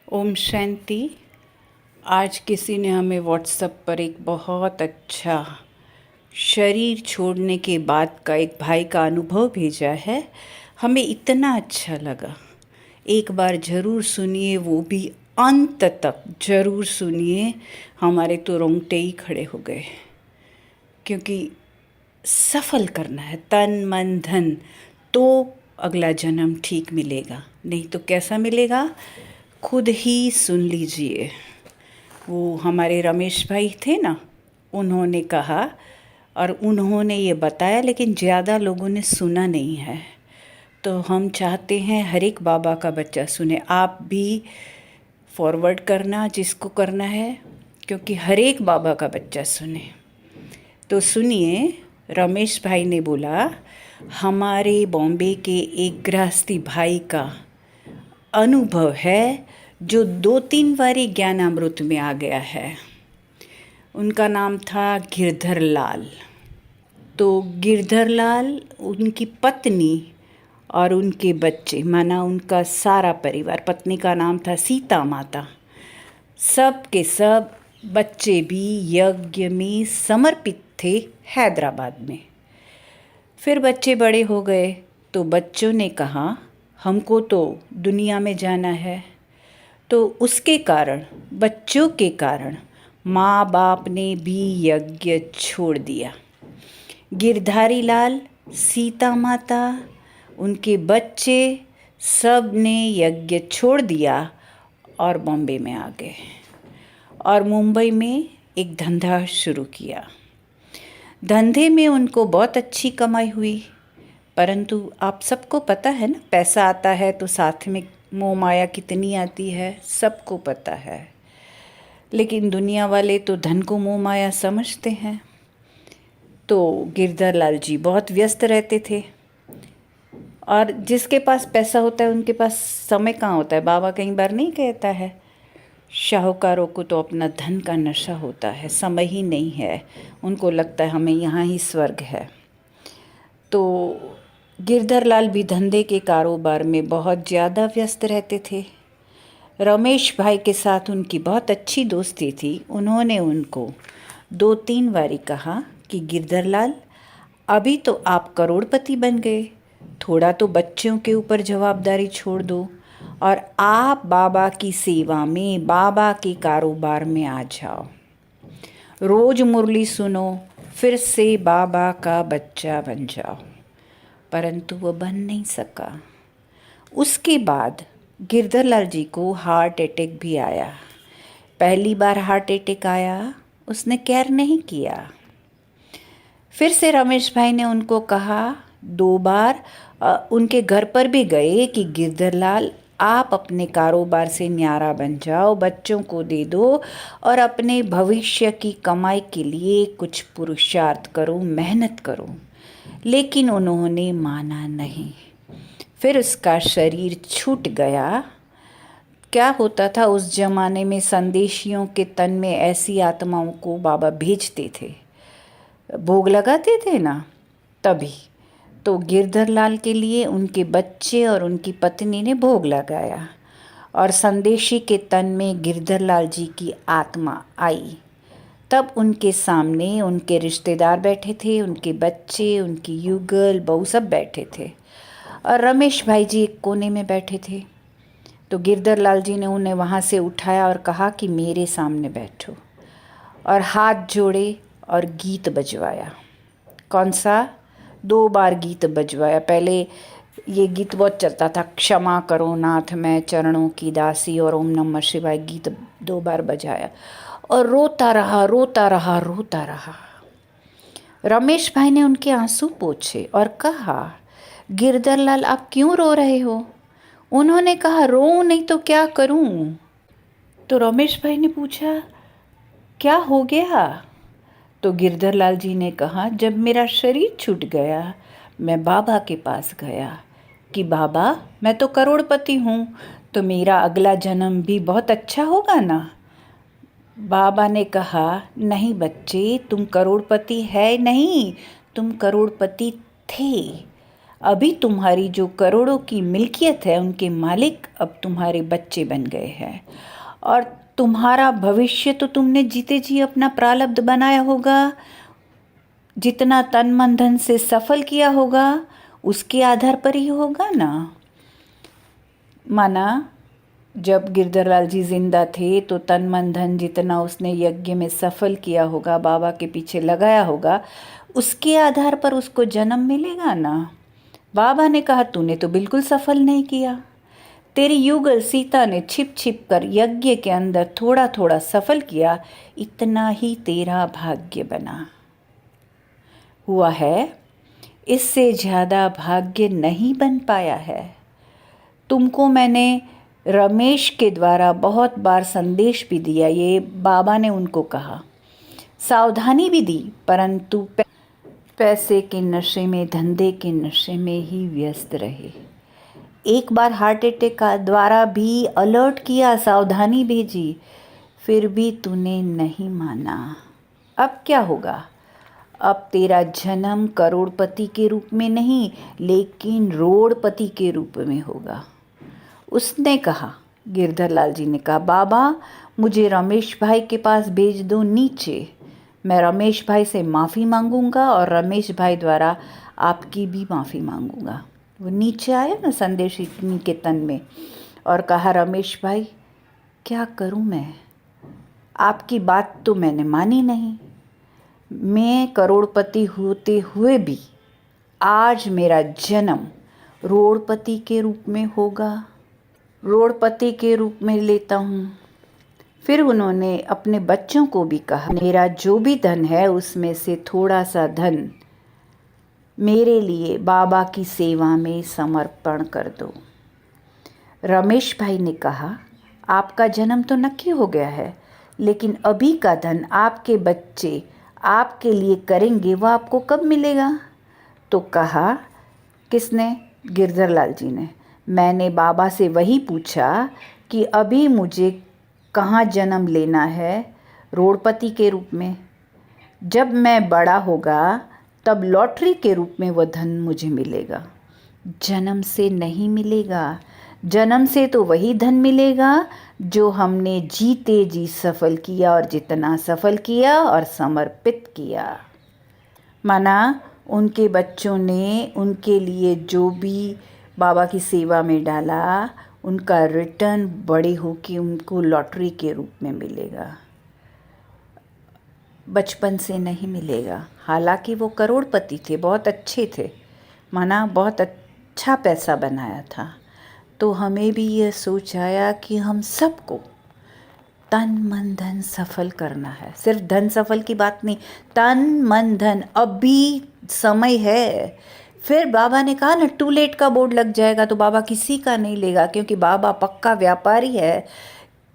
ओम शांति। आज किसी ने हमें व्हाट्सएप पर एक बहुत अच्छा शरीर छोड़ने के बाद का एक भाई का अनुभव भेजा है। हमें इतना अच्छा लगा। एक बार ज़रूर सुनिए, वो भी अंत तक ज़रूर सुनिए। हमारे तो रोंगटे ही खड़े हो गए, क्योंकि सफल करना है तन मन धन, तो अगला जन्म ठीक मिलेगा। नहीं तो कैसा मिलेगा, खुद ही सुन लीजिए। वो हमारे रमेश भाई थे ना, उन्होंने कहा और उन्होंने ये बताया, लेकिन ज़्यादा लोगों ने सुना नहीं है। तो हम चाहते हैं हर एक बाबा का बच्चा सुने। आप भी फॉरवर्ड करना जिसको करना है, क्योंकि हर एक बाबा का बच्चा सुने। तो सुनिए, रमेश भाई ने बोला, हमारे बॉम्बे के एक गृहस्थी भाई का अनुभव है जो 2-3 बारी ज्ञान अमृत में आ गया है। उनका नाम था गिरधर लाल। तो गिरधर लाल, उनकी पत्नी और उनके बच्चे, माना उनका सारा परिवार, पत्नी का नाम था सीता माता, सब के सब बच्चे भी यज्ञ में समर्पित थे हैदराबाद में। फिर बच्चे बड़े हो गए तो बच्चों ने कहा, हमको तो दुनिया में जाना है। तो उसके कारण, बच्चों के कारण, माँ बाप ने भी यज्ञ छोड़ दिया। गिरधारी लाल, सीता माता, उनके बच्चे, सब ने यज्ञ छोड़ दिया और बॉम्बे में आ गए और मुंबई में एक धंधा शुरू किया। धंधे में उनको बहुत अच्छी कमाई हुई, परंतु आप सबको पता है ना, पैसा आता है तो साथ में मोह माया कितनी आती है, सबको पता है। लेकिन दुनिया वाले तो धन को मोह माया समझते हैं। तो गिरधर लाल जी बहुत व्यस्त रहते थे, और जिसके पास पैसा होता है उनके पास समय कहाँ होता है। बाबा कई बार नहीं कहता है, शाहूकारों को तो अपना धन का नशा होता है, समय ही नहीं है। उनको लगता है हमें यहाँ ही स्वर्ग है। तो गिरधर लाल भी धंधे के कारोबार में बहुत ज़्यादा व्यस्त रहते थे। रमेश भाई के साथ उनकी बहुत अच्छी दोस्ती थी। उन्होंने उनको 2-3 बारी कहा कि गिरधर लाल, अभी तो आप करोड़पति बन गए, थोड़ा तो बच्चों के ऊपर जवाबदारी छोड़ दो और आप बाबा की सेवा में, बाबा के कारोबार में आ जाओ। रोज़ मुरली सुनो, फिर से बाबा का बच्चा बन जाओ। परंतु वो बन नहीं सका। उसके बाद गिरधर लाल जी को हार्ट अटैक भी आया। पहली बार हार्ट अटैक आया, उसने केयर नहीं किया। फिर से रमेश भाई ने उनको कहा, 2 बार उनके घर पर भी गए कि गिरधर लाल, आप अपने कारोबार से न्यारा बन जाओ, बच्चों को दे दो और अपने भविष्य की कमाई के लिए कुछ पुरुषार्थ करो, मेहनत करो। लेकिन उन्होंने माना नहीं। फिर उसका शरीर छूट गया। क्या होता था उस जमाने में, संदेशियों के तन में ऐसी आत्माओं को बाबा भेजते थे, भोग लगाते थे ना, तभी। तो गिरधर लाल के लिए उनके बच्चे और उनकी पत्नी ने भोग लगाया और संदेशी के तन में गिरधर लाल जी की आत्मा आई। तब उनके सामने उनके रिश्तेदार बैठे थे, उनके बच्चे, उनकी युगल बहू सब बैठे थे, और रमेश भाई जी एक कोने में बैठे थे। तो गिरधर लाल जी ने उन्हें वहाँ से उठाया और कहा कि मेरे सामने बैठो, और हाथ जोड़े और गीत बजवाया। कौन सा? 2 बार गीत बजवाया। पहले ये गीत बहुत चलता था, क्षमा करो नाथ मैं चरणों की दासी, और ओम नमः शिवाय गीत 2 बार बजाया, और रोता रहा रोता रहा रोता रहा। रमेश भाई ने उनके आंसू पोंछे और कहा, गिरधर लाल, आप क्यों रो रहे हो? उन्होंने कहा, रो नहीं तो क्या करूं? तो रमेश भाई ने पूछा, क्या हो गया? तो गिरधर लाल जी ने कहा, जब मेरा शरीर छूट गया, मैं बाबा के पास गया कि बाबा, मैं तो करोड़पति हूँ, तो मेरा अगला जन्म भी बहुत अच्छा होगा ना? बाबा ने कहा, नहीं बच्चे, तुम करोड़पति है नहीं, तुम करोड़पति थे। अभी तुम्हारी जो करोड़ों की मिल्कियत है उनके मालिक अब तुम्हारे बच्चे बन गए हैं, और तुम्हारा भविष्य तो तुमने जीते जी अपना प्रारब्ध बनाया होगा। जितना तन मन धन से सफल किया होगा उसके आधार पर ही होगा ना। माना जब गिरधरलाल जी जिंदा थे तो तन मन धन जितना उसने यज्ञ में सफल किया होगा, बाबा के पीछे लगाया होगा, उसके आधार पर उसको जन्म मिलेगा ना। बाबा ने कहा तूने तो बिल्कुल सफल नहीं किया। तेरी युगल सीता ने छिप छिप कर यज्ञ के अंदर थोड़ा थोड़ा सफल किया, इतना ही तेरा भाग्य बना हुआ है, इससे ज़्यादा भाग्य नहीं बन पाया है। तुमको मैंने रमेश के द्वारा बहुत बार संदेश भी दिया, ये बाबा ने उनको कहा, सावधानी भी दी, परंतु पैसे के नशे में, धंधे के नशे में ही व्यस्त रहे। एक बार हार्ट अटैक का द्वारा भी अलर्ट किया, सावधानी भेजी, फिर भी तूने नहीं माना। अब क्या होगा? अब तेरा जन्म करोड़पति के रूप में नहीं लेकिन रोड़पति के रूप में होगा। उसने कहा, गिरधरलाल जी ने कहा, बाबा मुझे रमेश भाई के पास भेज दो नीचे, मैं रमेश भाई से माफ़ी मांगूंगा और रमेश भाई द्वारा आपकी भी माफ़ी मांगूंगा। वो नीचे आया ना संदेश निकेतन में और कहा, रमेश भाई क्या करूं मैं, आपकी बात तो मैंने मानी नहीं, मैं करोड़पति होते हुए भी आज मेरा जन्म रोड़पति के रूप में होगा, रोड़पति के रूप में लेता हूँ। फिर उन्होंने अपने बच्चों को भी कहा, मेरा जो भी धन है उसमें से थोड़ा सा धन मेरे लिए बाबा की सेवा में समर्पण कर दो। रमेश भाई ने कहा, आपका जन्म तो नक्की हो गया है, लेकिन अभी का धन आपके बच्चे आपके लिए करेंगे, वो आपको कब मिलेगा? तो कहा, किसने? गिरधरलाल जी ने। मैंने बाबा से वही पूछा कि अभी मुझे कहाँ जन्म लेना है, रोड़पति के रूप में। जब मैं बड़ा होगा तब लॉटरी के रूप में वह धन मुझे मिलेगा, जन्म से नहीं मिलेगा। जन्म से तो वही धन मिलेगा जो हमने जीते जी सफल किया, और जितना सफल किया और समर्पित किया। माना उनके बच्चों ने उनके लिए जो भी बाबा की सेवा में डाला, उनका रिटर्न बड़े होकर उनको लॉटरी के रूप में मिलेगा, बचपन से नहीं मिलेगा। हालांकि वो करोड़पति थे, बहुत अच्छे थे, माना बहुत अच्छा पैसा बनाया था। तो हमें भी यह सोच आया कि हम सबको तन मन धन सफल करना है। सिर्फ धन सफल की बात नहीं, तन मन धन, अभी समय है। फिर बाबा ने कहा ना, टू लेट का बोर्ड लग जाएगा तो बाबा किसी का नहीं लेगा, क्योंकि बाबा पक्का व्यापारी है,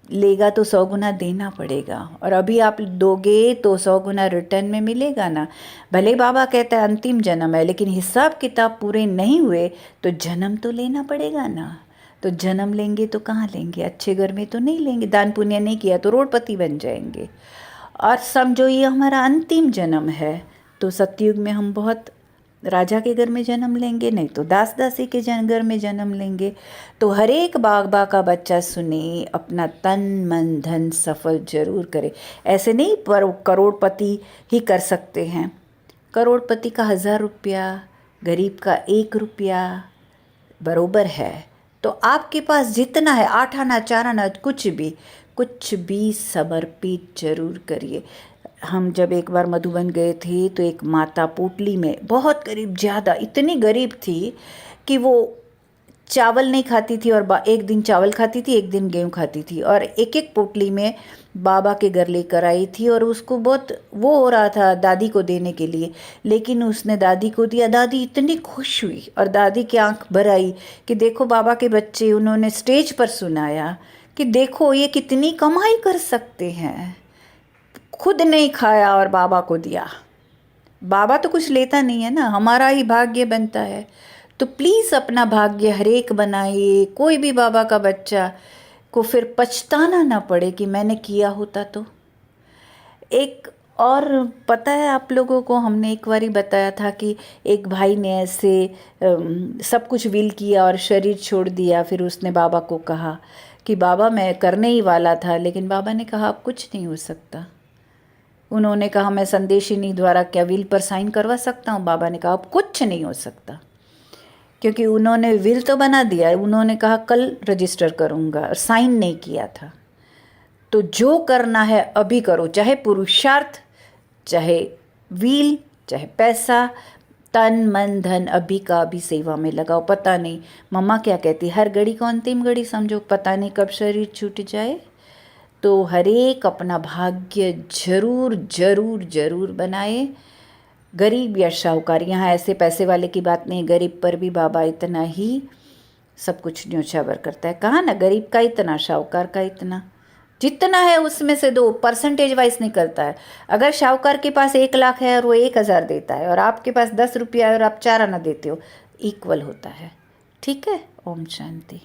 लेगा तो 100 गुना देना पड़ेगा, और अभी आप दोगे तो 100 गुना रिटर्न में मिलेगा ना। भले बाबा कहता है अंतिम जन्म है, लेकिन हिसाब किताब पूरे नहीं हुए तो जन्म तो लेना पड़ेगा ना। तो जन्म लेंगे तो कहाँ लेंगे, अच्छे घर में तो नहीं लेंगे, दान पुण्य नहीं किया तो रोड़पति बन जाएंगे। और समझो ये हमारा अंतिम जन्म है, तो सतयुग में हम बहुत राजा के घर में जन्म लेंगे, नहीं तो दास दासी के घर में जन्म लेंगे। तो हर एक बाबा का बच्चा सुने, अपना तन मन धन सफल जरूर करे। ऐसे नहीं पर करोड़पति ही कर सकते हैं, करोड़पति का 1000 रुपया, गरीब का 1 रुपया बरोबर है। तो आपके पास जितना है, 8 आना 4 आना, कुछ भी समर्पित जरूर करिए। हम जब एक बार मधुबन गए थे तो एक माता पोटली में, बहुत गरीब, ज़्यादा इतनी गरीब थी कि वो चावल नहीं खाती थी, और एक दिन चावल खाती थी, एक दिन गेहूँ खाती थी, और एक एक पोटली में बाबा के घर लेकर आई थी। और उसको बहुत वो हो रहा था दादी को देने के लिए, लेकिन उसने दादी को दिया। दादी इतनी खुश हुई और दादी की आंख भर आई कि देखो बाबा के बच्चे, उन्होंने स्टेज पर सुनाया कि देखो ये कितनी कमाई कर सकते हैं, खुद नहीं खाया और बाबा को दिया। बाबा तो कुछ लेता नहीं है ना, हमारा ही भाग्य बनता है। तो प्लीज़ अपना भाग्य हर एक बनाइए, कोई भी बाबा का बच्चा को फिर पछताना ना पड़े कि मैंने किया होता तो। एक और पता है आप लोगों को, हमने एक बारी बताया था कि एक भाई ने ऐसे सब कुछ विल किया और शरीर छोड़ दिया। फिर उसने बाबा को कहा कि बाबा मैं करने ही वाला था, लेकिन बाबा ने कहा अब कुछ नहीं हो सकता। उन्होंने कहा मैं संदेशिनी द्वारा क्या विल पर साइन करवा सकता हूँ? बाबा ने कहा अब कुछ नहीं हो सकता, क्योंकि उन्होंने विल तो बना दिया, उन्होंने कहा कल रजिस्टर करूँगा, और साइन नहीं किया था। तो जो करना है अभी करो, चाहे पुरुषार्थ, चाहे व्हील, चाहे पैसा, तन मन धन अभी का अभी सेवा में लगाओ। पता नहीं मम्मा क्या कहती, हर घड़ी को अंतिम घड़ी समझो, पता नहीं कब शरीर छूट जाए। तो हर एक अपना भाग्य जरूर जरूर जरूर बनाए, गरीब या शाहूकार। यहाँ ऐसे पैसे वाले की बात नहीं, गरीब पर भी बाबा इतना ही सब कुछ न्योछावर करता है। कहा ना, गरीब का इतना, शाहूकार का इतना, जितना है उसमें से दो, परसेंटेज वाइज निकलता है। अगर शाहूकार के पास 1 लाख है और वो 1,000 देता है, और आपके पास 10 रुपया है और आप 4 आना देते हो, इक्वल होता है। ठीक है, ओम शांति।